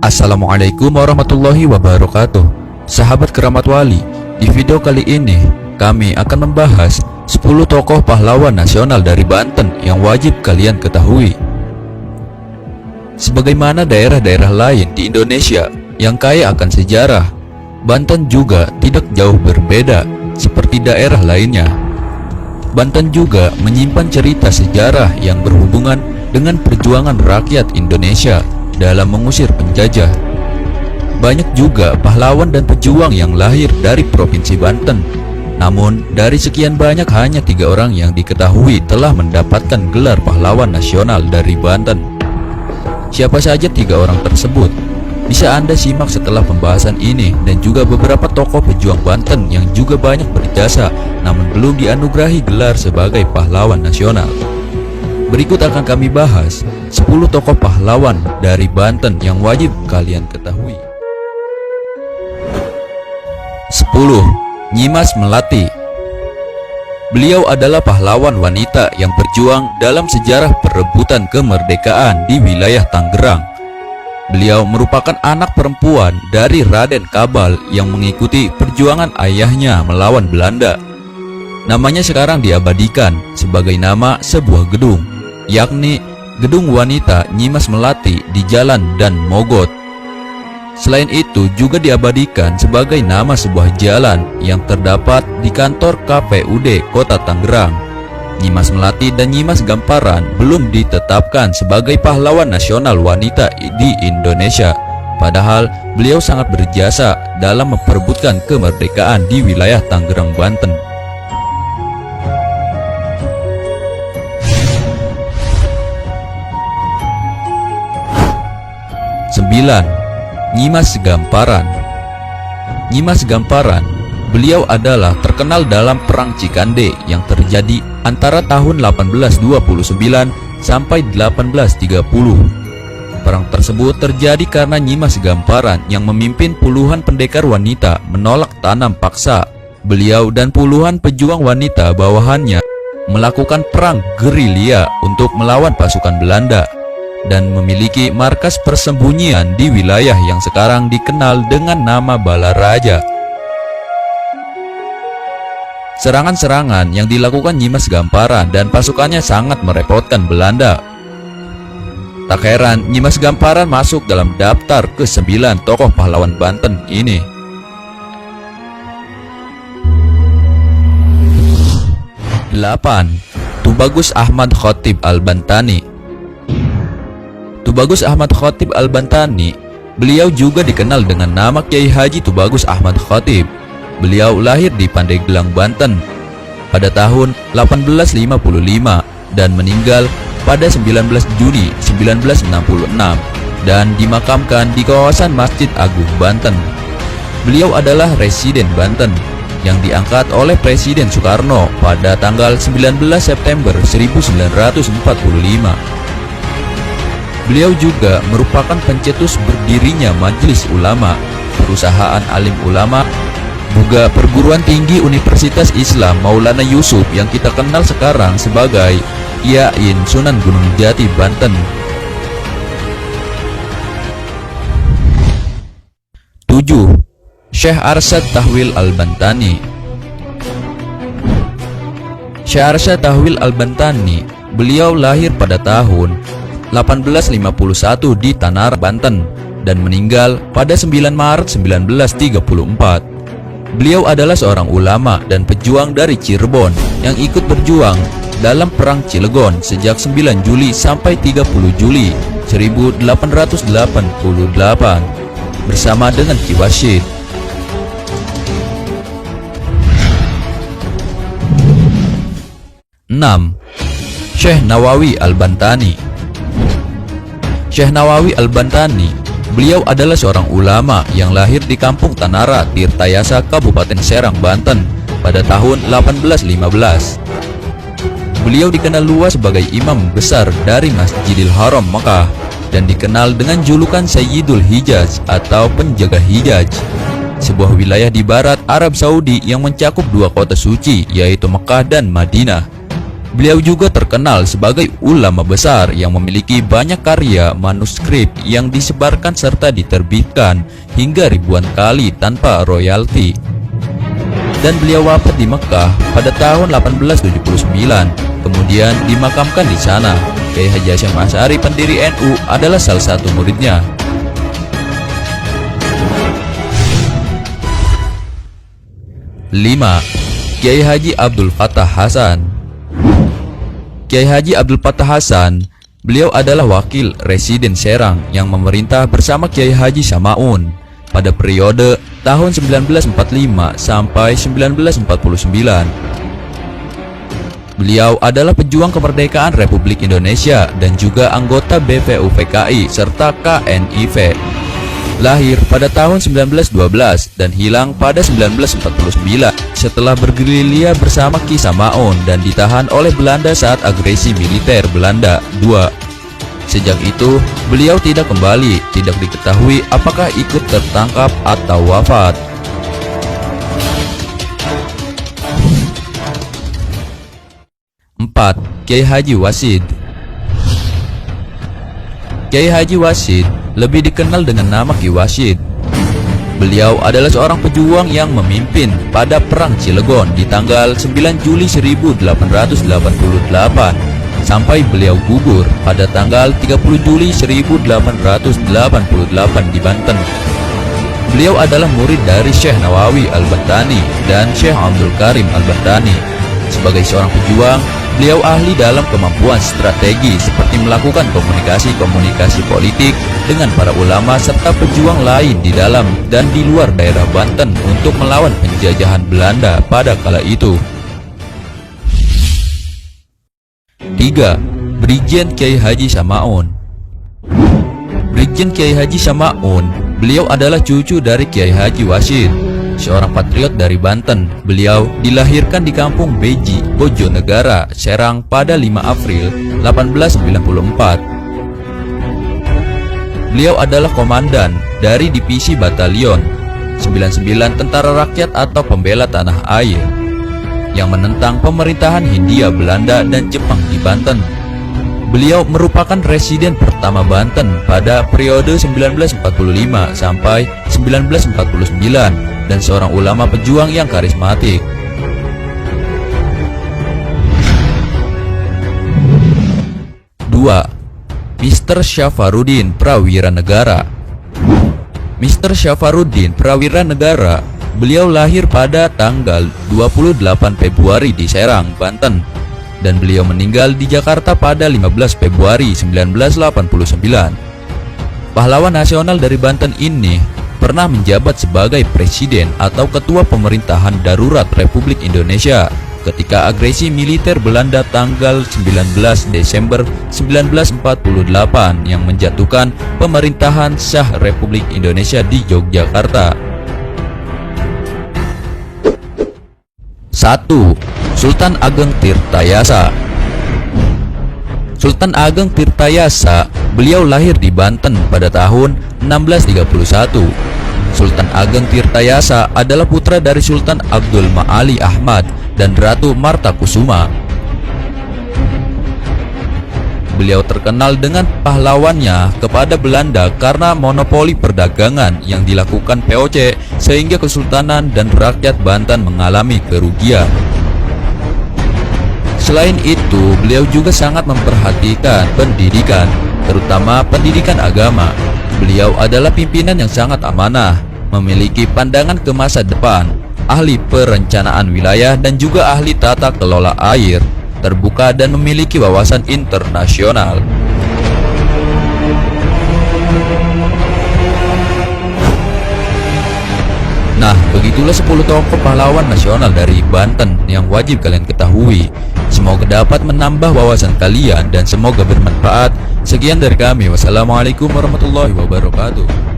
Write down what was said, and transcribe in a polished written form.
Assalamualaikum warahmatullahi wabarakatuh. Sahabat keramat wali, di video kali ini kami akan membahas 10 tokoh pahlawan nasional dari Banten yang wajib kalian ketahui. Sebagaimana daerah-daerah lain di Indonesia yang kaya akan sejarah, Banten juga tidak jauh berbeda seperti daerah lainnya. Banten juga menyimpan cerita sejarah yang berhubungan dengan perjuangan rakyat Indonesia dalam mengusir penjajah. Banyak juga pahlawan dan pejuang yang lahir dari Provinsi Banten. Namun dari sekian banyak hanya 3 orang yang diketahui telah mendapatkan gelar pahlawan nasional dari Banten. Siapa saja 3 orang tersebut? Bisa Anda simak setelah pembahasan ini, dan juga beberapa tokoh pejuang Banten yang juga banyak berjasa namun belum dianugerahi gelar sebagai pahlawan nasional. Berikut akan kami bahas 10 tokoh pahlawan dari Banten yang wajib kalian ketahui. 10. Nyimas Melati. Beliau adalah pahlawan wanita yang berjuang dalam sejarah perebutan kemerdekaan di wilayah Tangerang. Beliau merupakan anak perempuan dari Raden Kabal yang mengikuti perjuangan ayahnya melawan Belanda. Namanya sekarang diabadikan sebagai nama sebuah gedung, yakni Gedung Wanita Nyimas Melati di Jalan Dan Mogot. Selain itu juga diabadikan sebagai nama sebuah jalan yang terdapat di kantor KPUD Kota Tangerang. Nyimas Melati dan Nyimas Gamparan belum ditetapkan sebagai pahlawan nasional wanita di Indonesia, padahal beliau sangat berjasa dalam memperebutkan kemerdekaan di wilayah Tangerang, Banten. 9. Nyimas Gamparan. Nyimas Gamparan, beliau adalah terkenal dalam Perang Cikande yang terjadi antara tahun 1829 sampai 1830. Perang tersebut terjadi karena Nyimas Gamparan yang memimpin puluhan pendekar wanita menolak tanam paksa. Beliau dan puluhan pejuang wanita bawahannya melakukan perang gerilya untuk melawan pasukan Belanda dan memiliki markas persembunyian di wilayah yang sekarang dikenal dengan nama Balaraja. Serangan-serangan yang dilakukan Nyimas Gamparan dan pasukannya sangat merepotkan Belanda. Tak heran Nyimas Gamparan masuk dalam daftar ke-9 tokoh pahlawan Banten ini. 8. Tubagus Ahmad Khotib Al-Bantani. Tubagus Ahmad Khotib Al-Bantani, beliau juga dikenal dengan nama Kiai Haji Tubagus Ahmad Khotib. Beliau lahir di Pandeglang, Banten pada tahun 1855 dan meninggal pada 19 Juni 1966 dan dimakamkan di kawasan Masjid Agung, Banten. Beliau adalah residen Banten yang diangkat oleh Presiden Soekarno pada tanggal 19 September 1945. Beliau juga merupakan pencetus berdirinya Majelis Ulama, perusahaan alim ulama, juga perguruan tinggi Universitas Islam Maulana Yusuf yang kita kenal sekarang sebagai IAIN Sunan Gunung Jati, Banten. 7. Syekh Arsyad Tahwil Al-Bantani. Syekh Arsyad Tahwil Al-Bantani, beliau lahir pada tahun 1851 di Tanara, Banten dan meninggal pada 9 Maret 1934. Beliau adalah seorang ulama dan pejuang dari Cirebon yang ikut berjuang dalam Perang Cilegon sejak 9 Juli sampai 30 Juli 1888 bersama dengan Ki Warsyid. 6. Syekh Nawawi Al-Bantani. Syekh Nawawi Al-Bantani, beliau adalah seorang ulama yang lahir di Kampung Tanara, Tirtayasa, Kabupaten Serang, Banten pada tahun 1815. Beliau dikenal luas sebagai imam besar dari Masjidil Haram Mekah dan dikenal dengan julukan Sayyidul Hijaz atau penjaga Hijaz, sebuah wilayah di barat Arab Saudi yang mencakup 2 kota suci yaitu Mekah dan Madinah. Beliau juga terkenal sebagai ulama besar yang memiliki banyak karya manuskrip yang disebarkan serta diterbitkan hingga ribuan kali tanpa royalti. Dan beliau wafat di Mekah pada tahun 1879, kemudian dimakamkan di sana. Kiai Haji Hasyim Asy'ari pendiri NU adalah salah satu muridnya. Lima, Kiai Haji Abdul Fattah Hasan. Kiai Haji Abdul Fattah Hasan, beliau adalah wakil residen Serang yang memerintah bersama Kiai Haji Samaun pada periode tahun 1945 sampai 1949. Beliau adalah pejuang kemerdekaan Republik Indonesia dan juga anggota BPUPKI serta KNIV. Lahir pada tahun 1912 dan hilang pada 1949 setelah bergerilya bersama Ki Samaun dan ditahan oleh Belanda saat agresi militer Belanda II. Sejak itu, beliau tidak kembali, tidak diketahui apakah ikut tertangkap atau wafat. Empat, Kiai Haji Wasid. Kiai Haji Wasid lebih dikenal dengan nama Ki Wasid. Beliau adalah seorang pejuang yang memimpin pada Perang Cilegon di tanggal 9 Juli 1888 sampai beliau gugur pada tanggal 30 Juli 1888 di Banten. Beliau adalah murid dari Syekh Nawawi Al-Bahtani dan Syekh Abdul Karim Al-Bahtani. Sebagai seorang pejuang, beliau ahli dalam kemampuan strategi seperti melakukan komunikasi politik dengan para ulama serta pejuang lain di dalam dan di luar daerah Banten untuk melawan penjajahan Belanda pada kala itu. 3. Brigjen Kiai Haji Samaun. Brigjen Kiai Haji Samaun, beliau adalah cucu dari Kiai Haji Wasid, seorang patriot dari Banten. Beliau dilahirkan di kampung Beji, Bojonegara, Serang pada 5 April 1894. Beliau adalah komandan dari divisi batalion 99 Tentara Rakyat atau Pembela Tanah Air yang menentang pemerintahan Hindia Belanda dan Jepang di Banten. Beliau merupakan residen pertama Banten pada periode 1945 sampai 1949 dan seorang ulama pejuang yang karismatik. 2. Mr. Syafarudin Prawiranegara. Mr. Syafarudin Prawiranegara, beliau lahir pada tanggal 28 Februari di Serang, Banten, dan beliau meninggal di Jakarta pada 15 Februari 1989. Pahlawan nasional dari Banten ini pernah menjabat sebagai presiden atau ketua pemerintahan darurat Republik Indonesia ketika agresi militer Belanda tanggal 19 Desember 1948 yang menjatuhkan pemerintahan sah Republik Indonesia di Yogyakarta. 1. Sultan Ageng Tirtayasa. Sultan Ageng Tirtayasa, beliau lahir di Banten pada tahun 1631. Sultan Ageng Tirtayasa adalah putra dari Sultan Abdul Ma'ali Ahmad dan Ratu Marta Kusuma. Beliau terkenal dengan pahlawannya kepada Belanda karena monopoli perdagangan yang dilakukan VOC sehingga Kesultanan dan rakyat Banten mengalami kerugian. Selain itu, beliau juga sangat memperhatikan pendidikan, terutama pendidikan agama. Beliau adalah pimpinan yang sangat amanah, memiliki pandangan ke masa depan, ahli perencanaan wilayah dan juga ahli tata kelola air, terbuka dan memiliki wawasan internasional. Nah, begitulah 10 tokoh pahlawan nasional dari Banten yang wajib kalian ketahui. Semoga dapat menambah wawasan kalian dan semoga bermanfaat. Sekian dari kami. Wassalamualaikum warahmatullahi wabarakatuh.